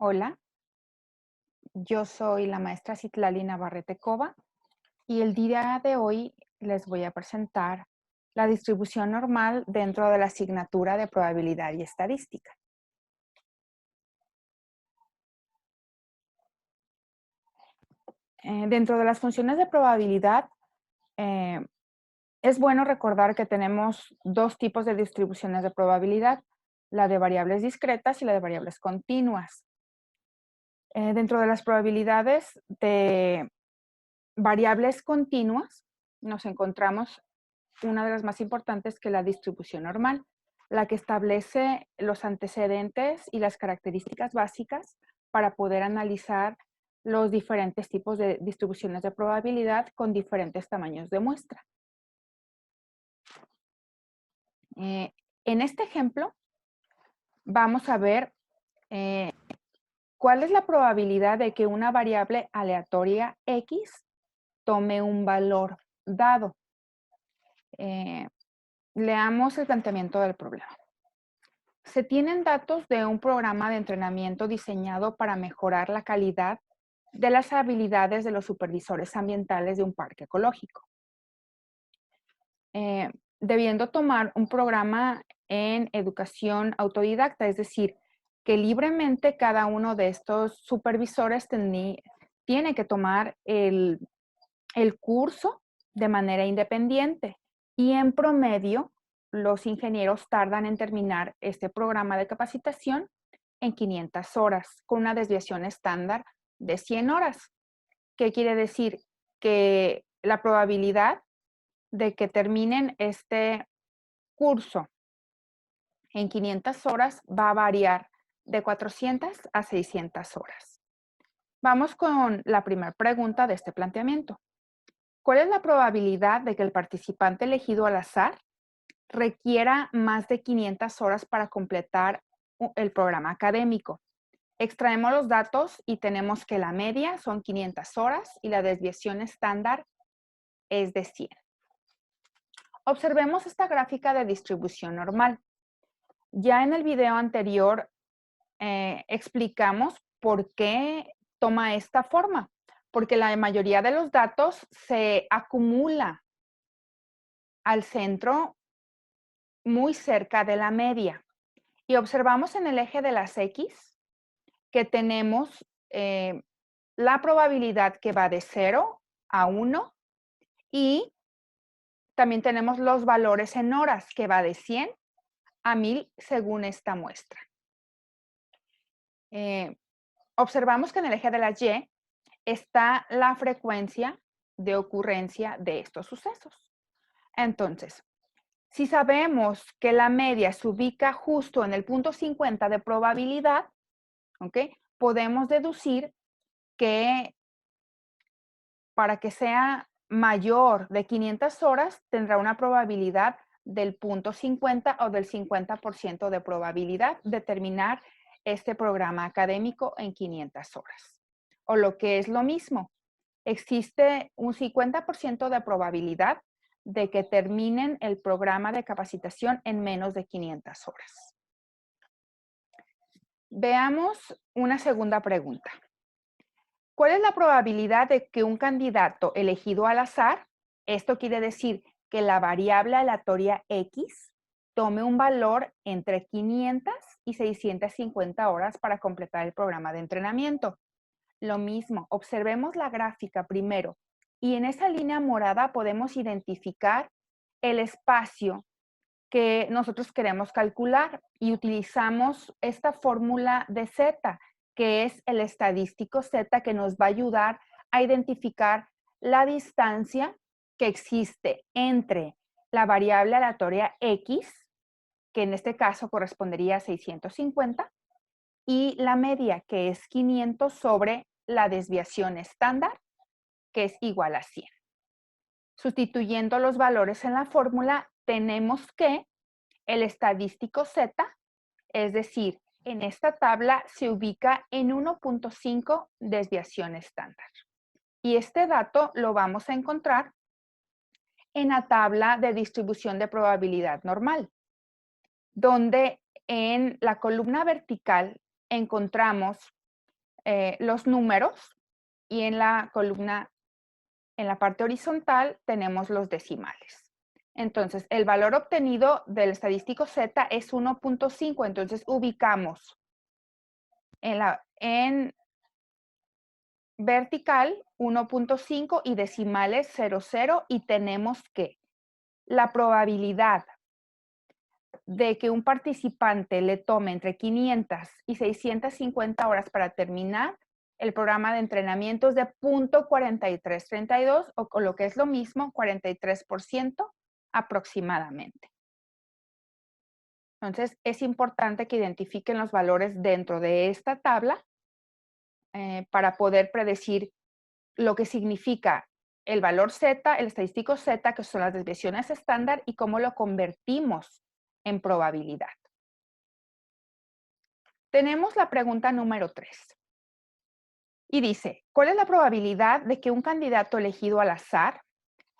Hola, yo soy la maestra Citlali Navarrete Cova y el día de hoy les voy a presentar la distribución normal dentro de la asignatura de probabilidad y estadística. Dentro de las funciones de probabilidad, eh, es bueno recordar que tenemos dos tipos de distribuciones de probabilidad, la de variables discretas y la de variables continuas. Dentro de las probabilidades de variables continuas, nos encontramos una de las más importantes, que la distribución normal, la que establece los antecedentes y las características básicas para poder analizar los diferentes tipos de distribuciones de probabilidad con diferentes tamaños de muestra. En este ejemplo vamos a ver cuál es la probabilidad de que una variable aleatoria X tome un valor dado. Leamos el planteamiento del problema. Se tienen datos de un programa de entrenamiento diseñado para mejorar la calidad de las habilidades de los supervisores ambientales de un parque ecológico. Debiendo tomar un programa en educación autodidacta, es decir, que libremente cada uno de estos supervisores tiene que tomar el curso de manera independiente, y en promedio los ingenieros tardan en terminar este programa de capacitación en 500 horas, con una desviación estándar de 100 horas. ¿Qué quiere decir? Que la probabilidad de que terminen este curso en 500 horas va a variar de 400 a 600 horas. Vamos con la primera pregunta de este planteamiento. ¿Cuál es la probabilidad de que el participante elegido al azar requiera más de 500 horas para completar el programa académico? Extraemos los datos y tenemos que la media son 500 horas y la desviación estándar es de 100. Observemos esta gráfica de distribución normal. Ya en el video anterior explicamos por qué toma esta forma, porque la mayoría de los datos se acumula al centro muy cerca de la media. Y observamos en el eje de las X que tenemos la probabilidad que va de 0 a 1, y también tenemos los valores en horas, que va de 100 a 1000 según esta muestra. Observamos que en el eje de las Y está la frecuencia de ocurrencia de estos sucesos. Entonces, si sabemos que la media se ubica justo en el punto 50 de probabilidad, ¿ok?, podemos deducir que para que sea mayor de 500 horas tendrá una probabilidad del punto 50 o del 50% de probabilidad de terminar este programa académico en 500 horas. O lo que es lo mismo, existe un 50% de probabilidad de que terminen el programa de capacitación en menos de 500 horas. Veamos una segunda pregunta. ¿Cuál es la probabilidad de que un candidato elegido al azar, esto quiere decir que la variable aleatoria X, tome un valor entre 500 y 650 horas para completar el programa de entrenamiento? Lo mismo, observemos la gráfica primero, y en esa línea morada podemos identificar el espacio que nosotros queremos calcular y utilizamos esta fórmula de Z, que es el estadístico Z, que nos va a ayudar a identificar la distancia que existe entre la variable aleatoria X, que en este caso correspondería a 650, y la media, que es 500 sobre la desviación estándar, que es igual a 100. Sustituyendo los valores en la fórmula, tenemos que el estadístico Z, es decir, en esta tabla se ubica en 1.5 desviación estándar. Y este dato lo vamos a encontrar en la tabla de distribución de probabilidad normal, donde en la columna vertical encontramos los números y en la columna, en la parte horizontal, tenemos los decimales. Entonces, el valor obtenido del estadístico Z es 1.5, entonces ubicamos en vertical 1.5 y decimales 0,0 y tenemos que la probabilidad de que un participante le tome entre 500 y 650 horas para terminar el programa de entrenamiento es de 0.4332 o lo que es lo mismo, 43% aproximadamente. Entonces, es importante que identifiquen los valores dentro de esta tabla para poder predecir lo que significa el valor Z, el estadístico Z, que son las desviaciones estándar, y cómo lo convertimos en probabilidad. Tenemos la pregunta número 3. Y dice, ¿cuál es la probabilidad de que un candidato elegido al azar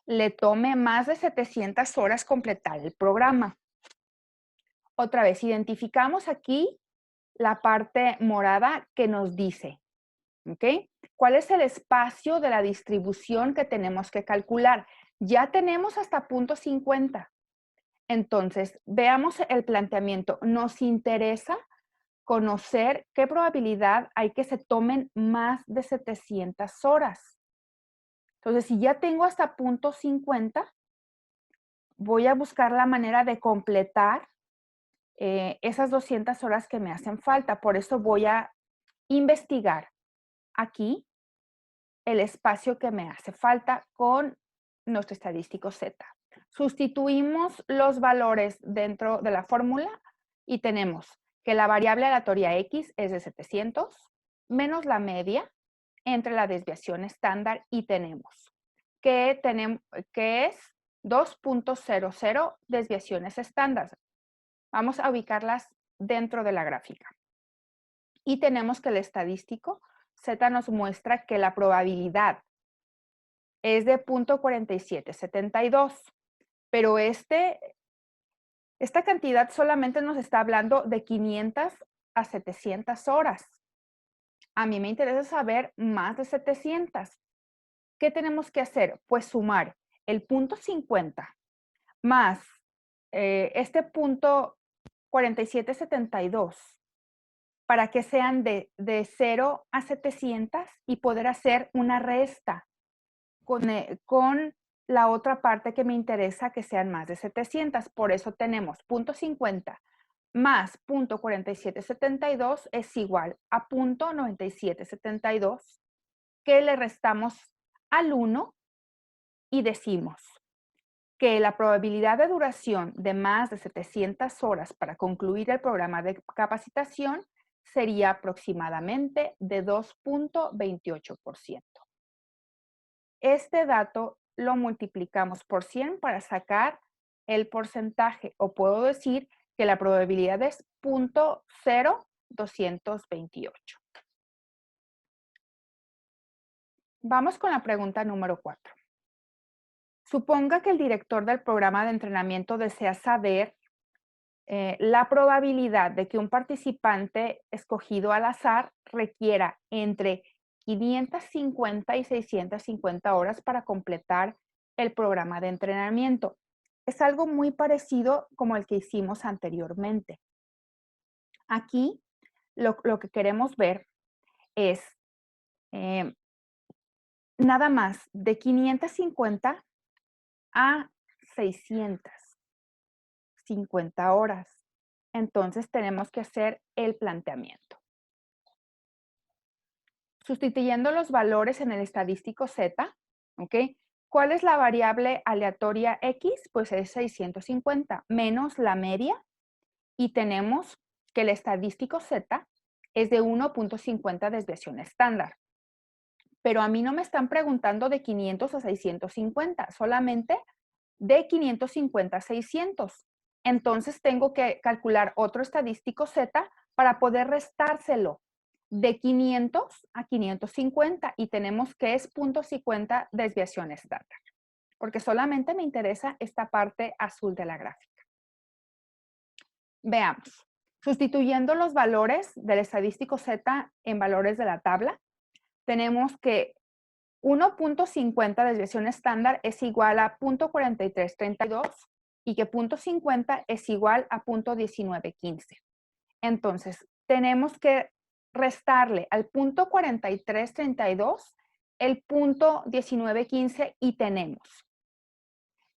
le tome más de 700 horas completar el programa? Otra vez, identificamos aquí la parte morada que nos dice, ¿ok? ¿Cuál es el espacio de la distribución que tenemos que calcular? Ya tenemos hasta 0.50. Entonces, veamos el planteamiento. Nos interesa conocer qué probabilidad hay que se tomen más de 700 horas. Entonces, si ya tengo hasta 0.50, voy a buscar la manera de completar esas 200 horas que me hacen falta. Por eso voy a investigar aquí el espacio que me hace falta con nuestro estadístico Z. Sustituimos los valores dentro de la fórmula y tenemos que la variable aleatoria X es de 700 menos la media entre la desviación estándar y tenemos que es 2.00 desviaciones estándar. Vamos a ubicarlas dentro de la gráfica. Y tenemos que el estadístico Z nos muestra que la probabilidad es de 0.4772, pero esta cantidad solamente nos está hablando de 500 a 700 horas. A mí me interesa saber más de 700. ¿Qué tenemos que hacer? Pues sumar el 0.50 más este 0.4772 para que sean de 0 a 700 y poder hacer una resta con la otra parte que me interesa que sean más de 700. Por eso tenemos 0.50 más 0.4772 es igual a 0.9772 que le restamos al 1 y decimos que la probabilidad de duración de más de 700 horas para concluir el programa de capacitación sería aproximadamente de 2.28%. Este dato lo multiplicamos por 100 para sacar el porcentaje, o puedo decir que la probabilidad es 0.0228. Vamos con la pregunta número 4. Suponga que el director del programa de entrenamiento desea saber la probabilidad de que un participante escogido al azar requiera entre 550 y 650 horas para completar el programa de entrenamiento. Es algo muy parecido como el que hicimos anteriormente. Aquí lo que queremos ver es nada más de 550 a 650 horas. Entonces tenemos que hacer el planteamiento. Sustituyendo los valores en el estadístico Z, ¿ok? ¿Cuál es la variable aleatoria X? Pues es 650 menos la media y tenemos que el estadístico Z es de 1.50 desviación estándar. Pero a mí no me están preguntando de 500 a 650, solamente de 550 a 600. Entonces tengo que calcular otro estadístico Z para poder restárselo de 500 a 550 y tenemos que es 0.50 desviación estándar, porque solamente me interesa esta parte azul de la gráfica. Veamos. Sustituyendo los valores del estadístico Z en valores de la tabla, tenemos que 1.50 desviación estándar es igual a 0.4332 y que 0.50 es igual a 0.1915. Entonces, tenemos que restarle al 0.4332 el 0.1915 y tenemos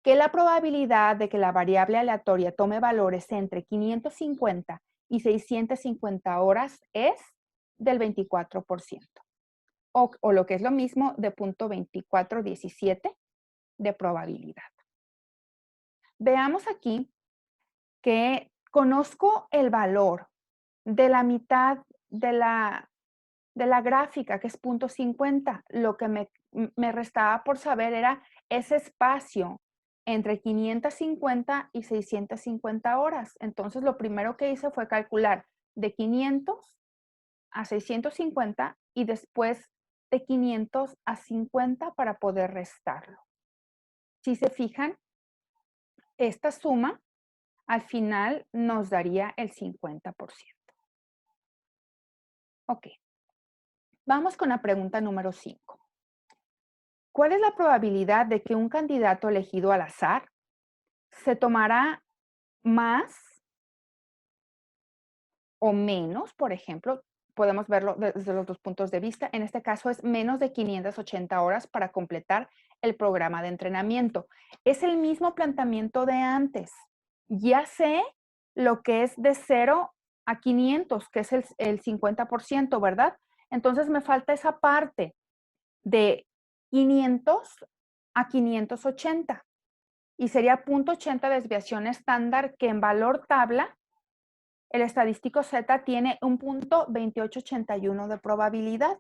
que la probabilidad de que la variable aleatoria tome valores entre 550 y 650 horas es del 24%. O lo que es lo mismo de 0.2417 de probabilidad. Veamos aquí que conozco el valor de la mitad de la gráfica, que es 0.50. Lo que me restaba por saber era ese espacio entre 550 y 650 horas. Entonces, lo primero que hice fue calcular de 500 a 650 y después de 500 a 50 para poder restarlo. Si se fijan, esta suma al final nos daría el 50%. Ok. Vamos con la pregunta número 5. ¿Cuál es la probabilidad de que un candidato elegido al azar se tomará más o menos? Por ejemplo, podemos verlo desde los dos puntos de vista. En este caso es menos de 580 horas para completar el programa de entrenamiento. Es el mismo planteamiento de antes. Ya sé lo que es de 0 a 500, que es el 50%, ¿verdad? Entonces me falta esa parte de 500 a 580 y sería 0.80 desviación estándar, que en valor tabla el estadístico Z tiene un 0.2881 de probabilidad.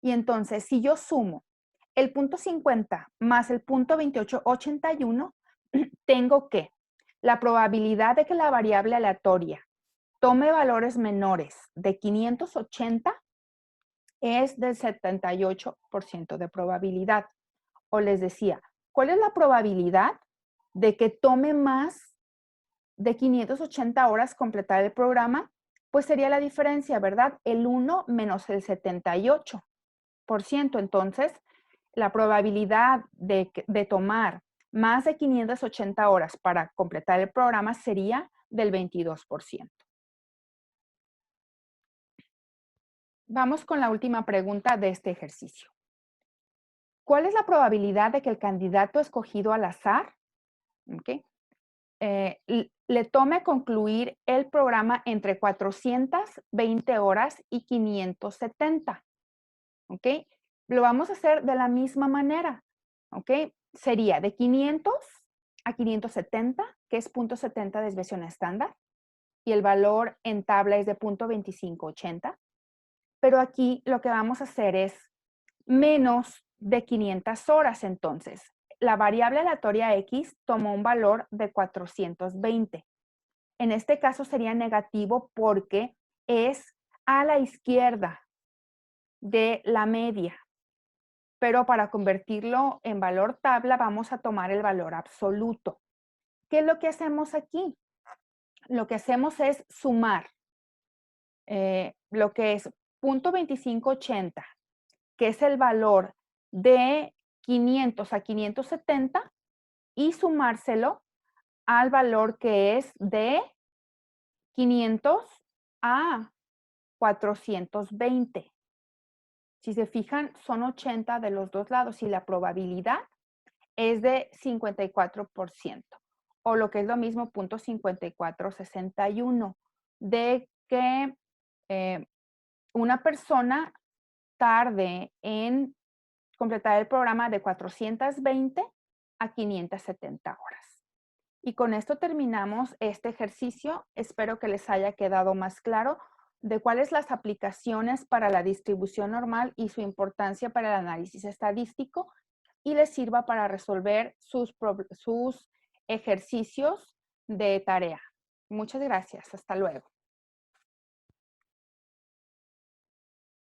Y entonces, si yo sumo el 0.50 más el 0.2881, tengo que la probabilidad de que la variable aleatoria tome valores menores de 580 es del 78% de probabilidad. O les decía, ¿cuál es la probabilidad de que tome más de 580 horas completar el programa? Pues sería la diferencia, ¿verdad? El 1 menos el 78%. Entonces, la probabilidad de tomar más de 580 horas para completar el programa sería del 22%. Vamos con la última pregunta de este ejercicio. ¿Cuál es la probabilidad de que el candidato escogido al azar le tome concluir el programa entre 420 horas y 570? ¿Ok? Lo vamos a hacer de la misma manera. ¿Ok? Sería de 500 a 570, que es 0.70 desviación estándar, y el valor en tabla es de 0.2580. Pero aquí lo que vamos a hacer es menos de 500 horas. Entonces, la variable aleatoria X tomó un valor de 420. En este caso sería negativo porque es a la izquierda de la media. Pero para convertirlo en valor tabla vamos a tomar el valor absoluto. ¿Qué es lo que hacemos aquí? Lo que hacemos es sumar lo que es 0.2580, que es el valor de 500 a 570, y sumárselo al valor que es de 500 a 420. Si se fijan, son 80 de los dos lados y la probabilidad es de 54%, o lo que es lo mismo, 0.5461, de que una persona tarde en completar el programa de 420 a 570 horas. Y con esto terminamos este ejercicio. Espero que les haya quedado más claro de cuáles las aplicaciones para la distribución normal y su importancia para el análisis estadístico, y les sirva para resolver sus ejercicios de tarea. Muchas gracias. Hasta luego.